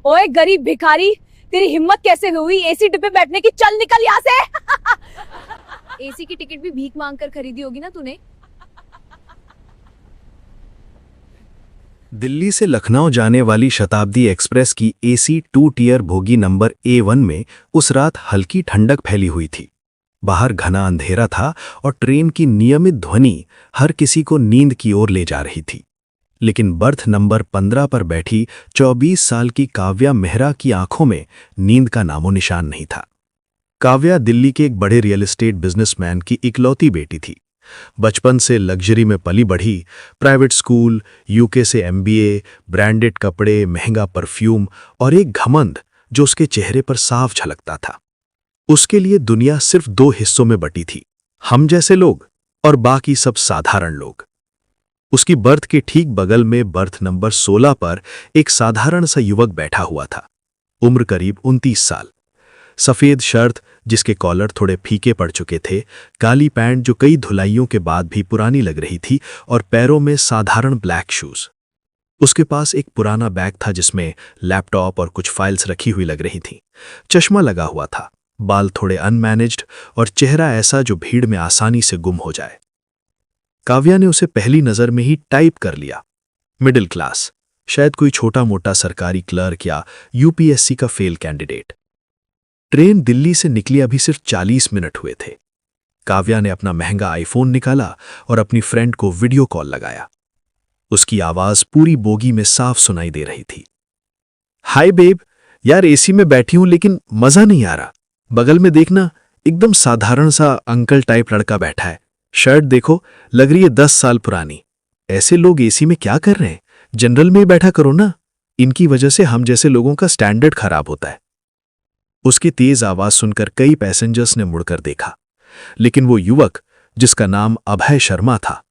ओए गरीब भिखारी, तेरी हिम्मत कैसे हुई एसी डिब्बे बैठने की? चल निकल यहाँ से। एसी की टिकट भी भीख मांग कर खरीदी होगी ना तूने? दिल्ली से लखनऊ जाने वाली शताब्दी एक्सप्रेस की AC 2 tier bogie number A1 में उस रात हल्की ठंडक फैली हुई थी। बाहर घना अंधेरा था और ट्रेन की नियमित ध्वनि हर किसी को नींद की ओर ले जा रही थी। लेकिन बर्थ नंबर 15 पर बैठी 24 साल की काव्या मेहरा की आंखों में नींद का नामो निशान नहीं था। काव्या दिल्ली के एक बड़े रियल एस्टेट बिजनेसमैन की इकलौती बेटी थी। बचपन से लग्जरी में पली बढ़ी, प्राइवेट स्कूल, यूके से MBA, ब्रांडेड कपड़े, महंगा परफ्यूम और एक घमंड जो उसके चेहरे पर साफ झलकता था। उसके लिए दुनिया सिर्फ 2 हिस्सों में बटी थी, हम जैसे लोग और बाकी सब साधारण लोग। उसकी बर्थ के ठीक बगल में बर्थ नंबर 16 पर एक साधारण सा युवक बैठा हुआ था, उम्र करीब 29 साल। सफेद शर्ट जिसके कॉलर थोड़े फीके पड़ चुके थे, काली पैंट जो कई धुलाइयों के बाद भी पुरानी लग रही थी और पैरों में साधारण ब्लैक शूज। उसके पास एक पुराना बैग था जिसमें लैपटॉप और कुछ फाइल्स रखी हुई लग रही थीं। चश्मा लगा हुआ था, बाल थोड़े अनमैनेज्ड और चेहरा ऐसा जो भीड़ में आसानी से गुम हो जाए। काव्या ने उसे पहली नजर में ही टाइप कर लिया। मिडिल क्लास, शायद कोई छोटा मोटा सरकारी क्लर्क या UPSC का फेल कैंडिडेट। ट्रेन दिल्ली से निकली अभी सिर्फ 40 मिनट हुए थे। काव्या ने अपना महंगा आईफोन निकाला और अपनी फ्रेंड को वीडियो कॉल लगाया। उसकी आवाज पूरी बोगी में साफ सुनाई दे रही थी। हाय बेब, यार एसी में बैठी हूं लेकिन मजा नहीं आ रहा। बगल में देखना, एकदम साधारण सा अंकल टाइप लड़का बैठा है। शर्ट देखो, लग रही है 10 साल पुरानी। ऐसे लोग एसी में क्या कर रहे हैं? जनरल में ही बैठा करो ना। इनकी वजह से हम जैसे लोगों का स्टैंडर्ड खराब होता है। उसकी तेज आवाज सुनकर कई पैसेंजर्स ने मुड़कर देखा, लेकिन वो युवक जिसका नाम अभय शर्मा था,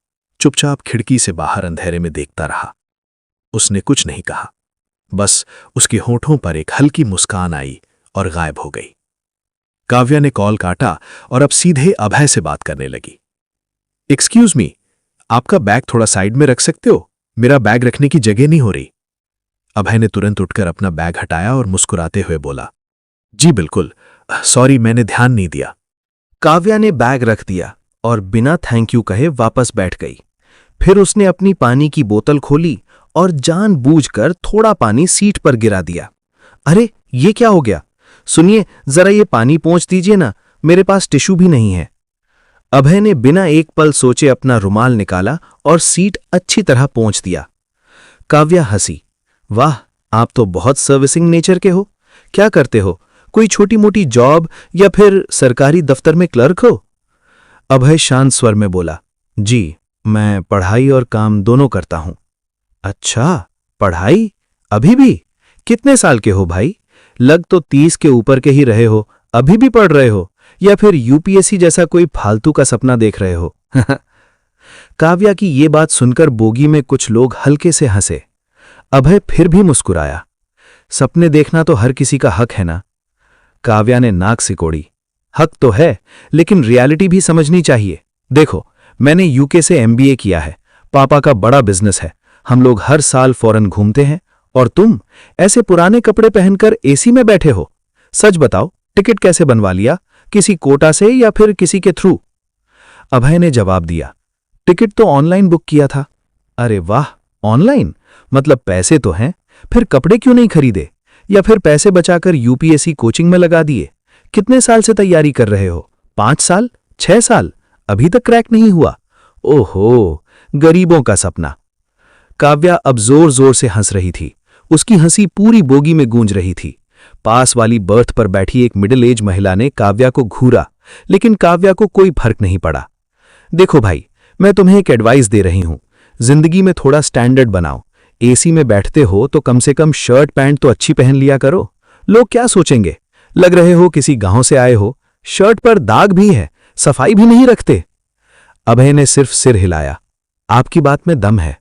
चुपचाप खिड़की से बाहर अंधेरे में देखता रहा। उसने कुछ नहीं कहा, बस उसके होठों पर एक हल्की मुस्कान आई और गायब हो गई। काव्या ने कॉल काटा और अब सीधे अभय से बात करने लगी। एक्सक्यूज मी, आपका बैग थोड़ा साइड में रख सकते हो? मेरा बैग रखने की जगह नहीं हो रही। अभय ने तुरंत उठकर अपना बैग हटाया और मुस्कुराते हुए बोला, जी बिल्कुल, सॉरी मैंने ध्यान नहीं दिया। काव्या ने बैग रख दिया और बिना थैंक यू कहे वापस बैठ गई। फिर उसने अपनी पानी की बोतल खोली और जानबूझकर थोड़ा पानी सीट पर गिरा दिया। अरे ये क्या हो गया? सुनिए, जरा ये पानी पोंछ दीजिए ना, मेरे पास टिश्यू भी नहीं है। अभय ने बिना एक पल सोचे अपना रुमाल निकाला और सीट अच्छी तरह पोंछ दिया। काव्या हंसी। वाह, आप तो बहुत सर्विसिंग नेचर के हो। क्या करते हो? कोई छोटी मोटी जॉब या फिर सरकारी दफ्तर में क्लर्क हो? अभय शांत स्वर में बोला, जी मैं पढ़ाई और काम दोनों करता हूं। अच्छा, पढ़ाई अभी भी? कितने साल के हो भाई? लग तो 30 के ऊपर के ही रहे हो, अभी भी पढ़ रहे हो या फिर UPSC जैसा कोई फालतू का सपना देख रहे हो? काव्या की ये बात सुनकर बोगी में कुछ लोग हल्के से हंसे। अभय फिर भी मुस्कुराया। सपने देखना तो हर किसी का हक है ना। काव्या ने नाक सिकोड़ी। हक तो है, लेकिन रियलिटी भी समझनी चाहिए। देखो, मैंने UK से MBA किया है, पापा का बड़ा बिजनेस है, हम लोग हर साल फॉरेन घूमते हैं, और तुम ऐसे पुराने कपड़े पहनकर एसी में बैठे हो। सच बताओ, टिकट कैसे बनवा लिया? किसी कोटा से या फिर किसी के थ्रू? अभय ने जवाब दिया, टिकट तो ऑनलाइन बुक किया था। अरे वाह, ऑनलाइन? मतलब पैसे तो हैं, फिर कपड़े क्यों नहीं खरीदे? या फिर पैसे बचाकर UPSC कोचिंग में लगा दिए? कितने साल से तैयारी कर रहे हो? 5 साल? 6 साल? अभी तक क्रैक नहीं हुआ? ओहो, गरीबों का सपना। काव्या अब जोर जोर से हंस रही थी। उसकी हंसी पूरी बोगी में गूंज रही थी। पास वाली बर्थ पर बैठी एक मिडिल एज महिला ने काव्या को घूरा, लेकिन काव्या को कोई फर्क नहीं पड़ा। देखो भाई, मैं तुम्हें एक एडवाइस दे रही हूं, जिंदगी में थोड़ा स्टैंडर्ड बनाओ। एसी में बैठते हो तो कम से कम शर्ट पैंट तो अच्छी पहन लिया करो। लोग क्या सोचेंगे? लग रहे हो किसी गांव से आए हो। शर्ट पर दाग भी है, सफाई भी नहीं रखते। अभय ने सिर्फ सिर हिलाया। आपकी बात में दम है।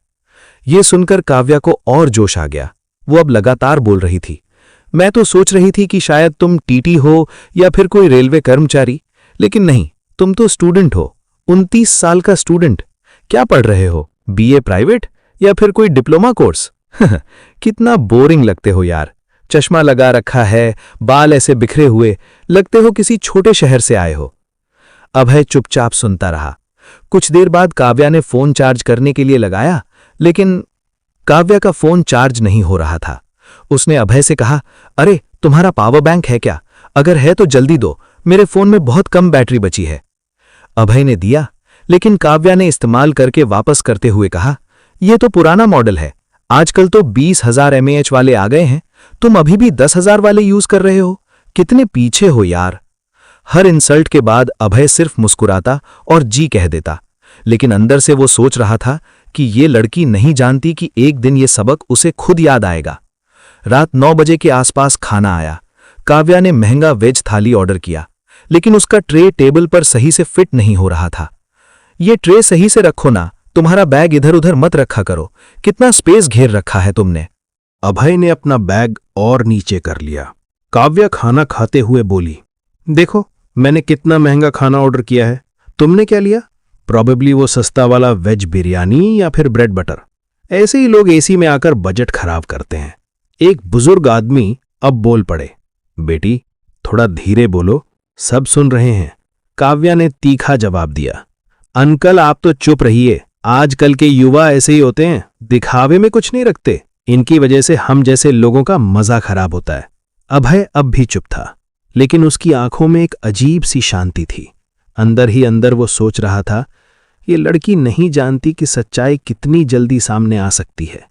ये सुनकर काव्या को और जोश आ गया। वो अब लगातार बोल रही थी, मैं तो सोच रही थी कि शायद तुम TT हो या फिर कोई रेलवे कर्मचारी, लेकिन नहीं, तुम तो स्टूडेंट हो। 29 साल का स्टूडेंट। क्या पढ़ रहे हो? BA प्राइवेट या फिर कोई डिप्लोमा कोर्स? कितना बोरिंग लगते हो यार। चश्मा लगा रखा है, बाल ऐसे बिखरे हुए, लगते हो किसी छोटे शहर से आए हो। अभय चुपचाप सुनता रहा। कुछ देर बाद काव्या ने फोन चार्ज करने के लिए लगाया, लेकिन काव्या का फोन चार्ज नहीं हो रहा था। उसने अभय से कहा, अरे तुम्हारा पावर बैंक है क्या? अगर है तो जल्दी दो, मेरे फोन में बहुत कम बैटरी बची है। अभय ने दिया, लेकिन काव्या ने इस्तेमाल करके वापस करते हुए कहा, यह तो पुराना मॉडल है, आजकल तो 20,000 mAh वाले आ गए हैं, तुम अभी भी 10,000 वाले यूज कर रहे हो, कितने पीछे हो यार। हर इंसल्ट के बाद अभय सिर्फ मुस्कुराता और जी कह देता, लेकिन अंदर से वो सोच रहा था कि ये लड़की नहीं जानती कि एक दिन ये सबक उसे खुद याद आएगा। रात 9 बजे के आसपास खाना आया। काव्या ने महंगा वेज थाली ऑर्डर किया, लेकिन उसका ट्रे टेबल पर सही से फिट नहीं हो रहा था। ये ट्रे सही से रखो ना, तुम्हारा बैग इधर उधर मत रखा करो, कितना स्पेस घेर रखा है तुमने। अभय ने अपना बैग और नीचे कर लिया। काव्या खाना खाते हुए बोली, देखो मैंने कितना महंगा खाना ऑर्डर किया है, तुमने क्या लिया? प्रॉबेबली वो सस्ता वाला वेज बिरयानी या फिर ब्रेड बटर। ऐसे ही लोग एसी में आकर बजट खराब करते हैं। एक बुजुर्ग आदमी अब बोल पड़े, बेटी थोड़ा धीरे बोलो, सब सुन रहे हैं। काव्या ने तीखा जवाब दिया, अंकल आप तो चुप रहिए, आजकल के युवा ऐसे ही होते हैं, दिखावे में कुछ नहीं रखते, इनकी वजह से हम जैसे लोगों का मजा खराब होता है। अभय अब भी चुप था, लेकिन उसकी आंखों में एक अजीब सी शांति थी। अंदर ही अंदर वो सोच रहा था, ये लड़की नहीं जानती कि सच्चाई कितनी जल्दी सामने आ सकती है।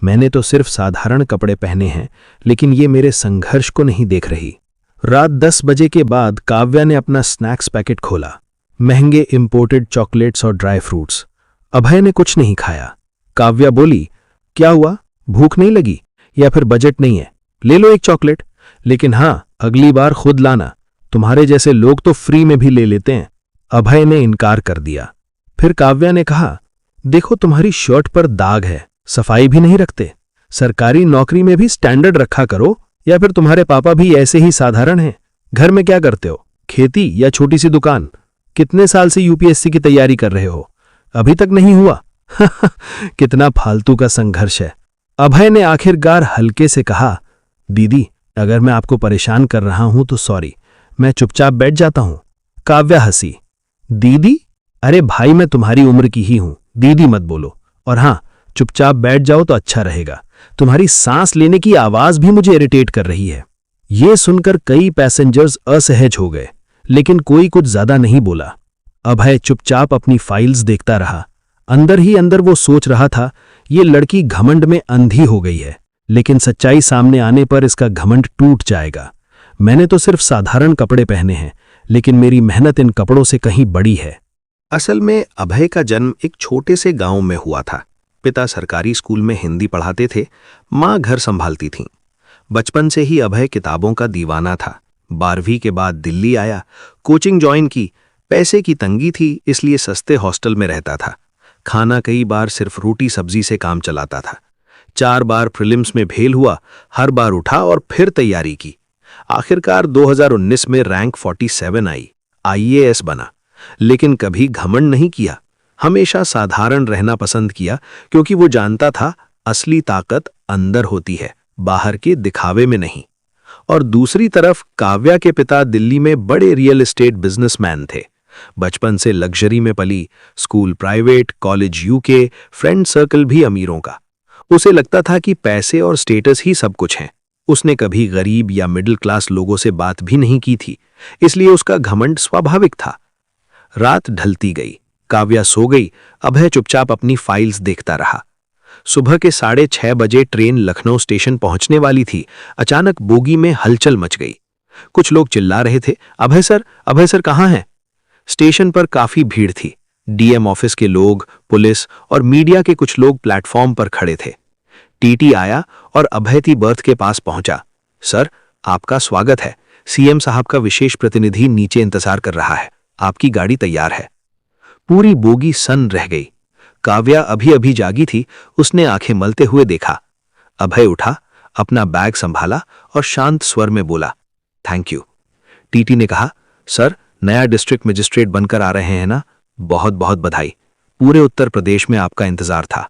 मैंने तो सिर्फ साधारण कपड़े पहने हैं, लेकिन ये मेरे संघर्ष को नहीं देख रही। रात 10 बजे के बाद काव्या ने अपना स्नैक्स पैकेट खोला। महंगे इंपोर्टेड चॉकलेट्स और ड्राई फ्रूट्स। अभय ने कुछ नहीं खाया। काव्या बोली, क्या हुआ, भूख नहीं लगी या फिर बजट नहीं है? ले लो एक चॉकलेट, लेकिन हाँ अगली बार खुद लाना, तुम्हारे जैसे लोग तो फ्री में भी ले लेते हैं। अभय ने इनकार कर दिया। फिर काव्या ने कहा, देखो तुम्हारी शर्ट पर दाग है, सफाई भी नहीं रखते, सरकारी नौकरी में भी स्टैंडर्ड रखा करो, या फिर तुम्हारे पापा भी ऐसे ही साधारण हैं? घर में क्या करते हो, खेती या छोटी सी दुकान? कितने साल से यूपीएससी की तैयारी कर रहे हो, अभी तक नहीं हुआ? कितना फालतू का संघर्ष है। अभय ने आखिरकार हल्के से कहा, दीदी अगर मैं आपको परेशान कर रहा हूं तो सॉरी, मैं चुपचाप बैठ जाता हूं। काव्या हंसी, दीदी? अरे भाई मैं तुम्हारी उम्र की ही हूं, दीदी मत बोलो, और हाँ चुपचाप बैठ जाओ तो अच्छा रहेगा, तुम्हारी सांस लेने की आवाज भी मुझे इरिटेट कर रही है। ये सुनकर कई पैसेंजर्स असहज हो गए, लेकिन कोई कुछ ज्यादा नहीं बोला। अभय चुपचाप अपनी फाइल्स देखता रहा। अंदर ही अंदर वो सोच रहा था, ये लड़की घमंड में अंधी हो गई है, लेकिन सच्चाई सामने आने पर इसका घमंड टूट जाएगा। मैंने तो सिर्फ साधारण कपड़े पहने हैं, लेकिन मेरी मेहनत इन कपड़ों से कहीं बड़ी है। असल में अभय का जन्म एक छोटे से गांव में हुआ था। पिता सरकारी स्कूल में हिंदी पढ़ाते थे, माँ घर संभालती थीं। बचपन से ही अभय किताबों का दीवाना था। 12वीं के बाद दिल्ली आया, कोचिंग ज्वाइन की। पैसे की तंगी थी, इसलिए सस्ते हॉस्टल में रहता था। खाना कई बार सिर्फ रोटी सब्जी से काम चलाता था। 4 बार प्रीलिम्स में फेल हुआ, हर बार उठा और फिर तैयारी की। आखिरकार 2019 में रैंक 47 आई, IAS बना, लेकिन कभी घमंड नहीं किया। हमेशा साधारण रहना पसंद किया, क्योंकि वो जानता था असली ताकत अंदर होती है, बाहर के दिखावे में नहीं। और दूसरी तरफ काव्या के पिता दिल्ली में बड़े रियल एस्टेट बिजनेसमैन थे। बचपन से लग्जरी में पली, school private, college UK, friend circle भी अमीरों का। उसे लगता था कि पैसे और स्टेटस ही सब कुछ हैं। उसने कभी गरीब या मिडिल क्लास लोगों से बात भी नहीं की थी, इसलिए उसका घमंड स्वाभाविक था। रात ढलती गई, काव्या सो गई। अभय चुपचाप अपनी फाइल्स देखता रहा। सुबह के 6:30 बजे ट्रेन लखनऊ स्टेशन पहुंचने वाली थी। अचानक बोगी में हलचल मच गई। कुछ लोग चिल्ला रहे थे, अभय सर कहाँ हैं? स्टेशन पर काफी भीड़ थी। DM ऑफिस के लोग, पुलिस और मीडिया के कुछ लोग प्लेटफॉर्म पर खड़े थे। TT आया और अभय की बर्थ के पास पहुंचा। सर आपका स्वागत है, CM साहब का विशेष प्रतिनिधि नीचे इंतजार कर रहा है, आपकी गाड़ी तैयार है। पूरी बोगी सन्न रह गई। काव्या अभी अभी जागी थी, उसने आंखें मलते हुए देखा। अभय उठा, अपना बैग संभाला और शांत स्वर में बोला, थैंक यू। TT ने कहा, सर नया डिस्ट्रिक्ट मजिस्ट्रेट बनकर आ रहे हैं ना, बहुत बहुत बधाई, पूरे उत्तर प्रदेश में आपका इंतजार था।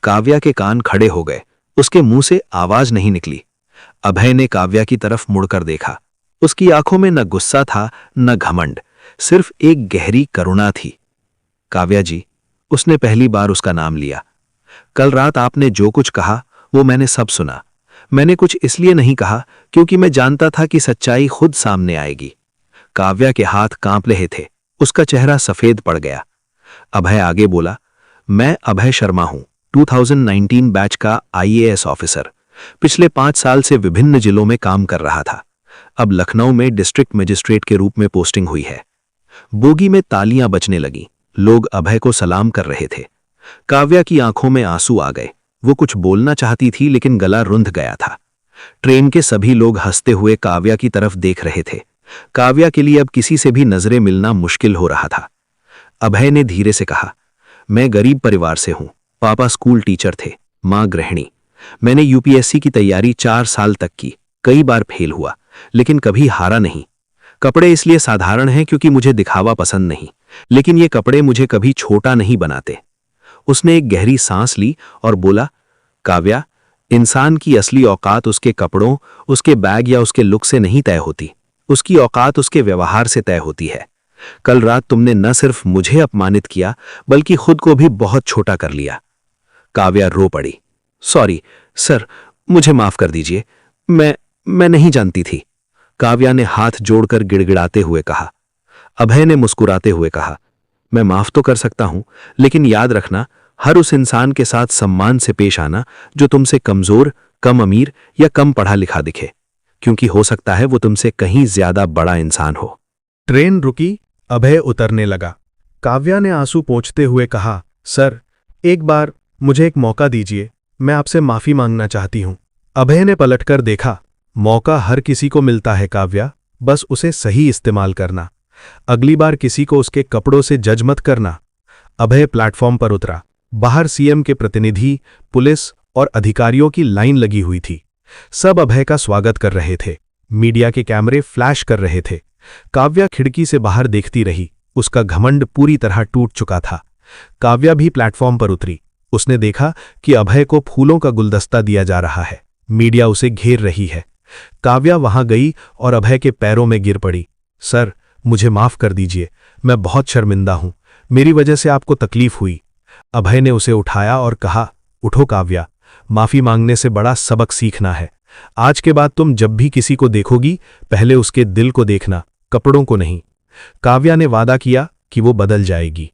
काव्या के कान खड़े हो गए, उसके मुंह से आवाज नहीं निकली। अभय ने काव्या की तरफ मुड़कर देखा। उसकी आंखों में न गुस्सा था न घमंड, सिर्फ एक गहरी करुणा थी। काव्या जी, उसने पहली बार उसका नाम लिया। कल रात आपने जो कुछ कहा वो मैंने सब सुना। मैंने कुछ इसलिए नहीं कहा क्योंकि मैं जानता था कि सच्चाई खुद सामने आएगी। काव्या के हाथ कांप रहे थे, उसका चेहरा सफेद पड़ गया। अभय आगे बोला, मैं अभय शर्मा हूं, 2019 बैच का IAS ऑफिसर। पिछले 5 साल से विभिन्न जिलों में काम कर रहा था। अब लखनऊ में डिस्ट्रिक्ट मजिस्ट्रेट के रूप में पोस्टिंग हुई है। बोगी में तालियां बजने लगी, लोग अभय को सलाम कर रहे थे। काव्या की आंखों में आंसू आ गए। वो कुछ बोलना चाहती थी लेकिन गला रुंध गया था। ट्रेन के सभी लोग हंसते हुए काव्या की तरफ देख रहे थे। काव्या के लिए अब किसी से भी नजरें मिलना मुश्किल हो रहा था। अभय ने धीरे से कहा, मैं गरीब परिवार से हूं। पापा स्कूल टीचर थे, मां गृहिणी। मैंने UPSC की तैयारी 4 साल तक की, कई बार फेल हुआ लेकिन कभी हारा नहीं। कपड़े इसलिए साधारण हैं क्योंकि मुझे दिखावा पसंद नहीं, लेकिन ये कपड़े मुझे कभी छोटा नहीं बनाते। उसने एक गहरी सांस ली और बोला, काव्या, इंसान की असली औकात उसके कपड़ों, उसके बैग या उसके लुक से नहीं तय होती। उसकी औकात उसके व्यवहार से तय होती है। कल रात तुमने न सिर्फ मुझे अपमानित किया बल्कि खुद को भी बहुत छोटा कर लिया। काव्या रो पड़ी। सॉरी सर, मुझे माफ कर दीजिए, मैं नहीं जानती थी। काव्या ने हाथ जोड़कर गिड़गिड़ाते हुए कहा। अभय ने मुस्कुराते हुए कहा, मैं माफ तो कर सकता हूं, लेकिन याद रखना, हर उस इंसान के साथ सम्मान से पेश आना जो तुमसे कमजोर, कम अमीर या कम पढ़ा लिखा दिखे, क्योंकि हो सकता है वो तुमसे कहीं ज्यादा बड़ा इंसान हो। ट्रेन रुकी, अभय उतरने लगा। काव्या ने आंसू पोंछते हुए कहा, सर, एक बार मुझे एक मौका दीजिए, मैं आपसे माफी मांगना चाहती हूं। अभय ने पलटकर देखा। मौका हर किसी को मिलता है काव्या, बस उसे सही इस्तेमाल करना। अगली बार किसी को उसके कपड़ों से जज मत करना। अभय प्लेटफॉर्म पर उतरा। बाहर CM के प्रतिनिधि, पुलिस और अधिकारियों की लाइन लगी हुई थी। सब अभय का स्वागत कर रहे थे। मीडिया के कैमरे फ्लैश कर रहे थे। काव्या खिड़की से बाहर देखती रही। उसका घमंड पूरी तरह टूट चुका था। काव्या भी प्लेटफॉर्म पर उतरी। उसने देखा कि अभय को फूलों का गुलदस्ता दिया जा रहा है। मीडिया उसे घेर रही है। काव्या वहां गई और अभय के पैरों में गिर पड़ी। सर, मुझे माफ कर दीजिए, मैं बहुत शर्मिंदा हूं। मेरी वजह से आपको तकलीफ हुई। अभय ने उसे उठाया और कहा, उठो काव्या, माफी मांगने से बड़ा सबक सीखना है। आज के बाद तुम जब भी किसी को देखोगी, पहले उसके दिल को देखना, कपड़ों को नहीं। काव्या ने वादा किया कि वो बदल जाएगी।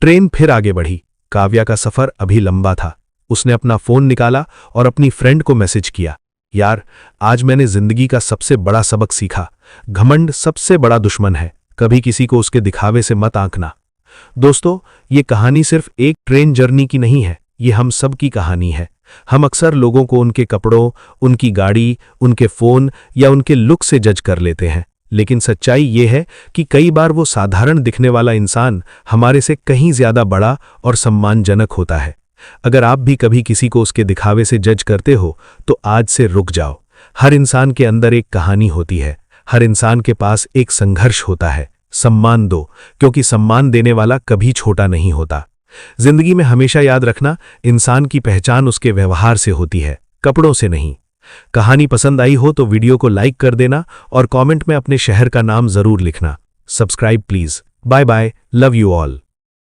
ट्रेन फिर आगे बढ़ी। काव्या का सफर अभी लंबा था। उसने अपना फोन निकाला और अपनी फ्रेंड को मैसेज किया, यार, आज मैंने जिंदगी का सबसे बड़ा सबक सीखा। घमंड सबसे बड़ा दुश्मन है। कभी किसी को उसके दिखावे से मत आंकना। दोस्तों, ये कहानी सिर्फ एक ट्रेन जर्नी की नहीं है, ये हम सब की कहानी है। हम अक्सर लोगों को उनके कपड़ों, उनकी गाड़ी, उनके फोन या उनके लुक से जज कर लेते हैं, लेकिन सच्चाई ये है कि कई बार वो साधारण दिखने वाला इंसान हमारे से कहीं ज्यादा बड़ा और सम्मानजनक होता है। अगर आप भी कभी किसी को उसके दिखावे से जज करते हो तो आज से रुक जाओ। हर इंसान के अंदर एक कहानी होती है। हर इंसान के पास एक संघर्ष होता है। सम्मान दो, क्योंकि सम्मान देने वाला कभी छोटा नहीं होता। जिंदगी में हमेशा याद रखना, इंसान की पहचान उसके व्यवहार से होती है, कपड़ों से नहीं। कहानी पसंद आई हो तो वीडियो को लाइक कर देना और कमेंट में अपने शहर का नाम जरूर लिखना। Subscribe please. Bye bye, love you all.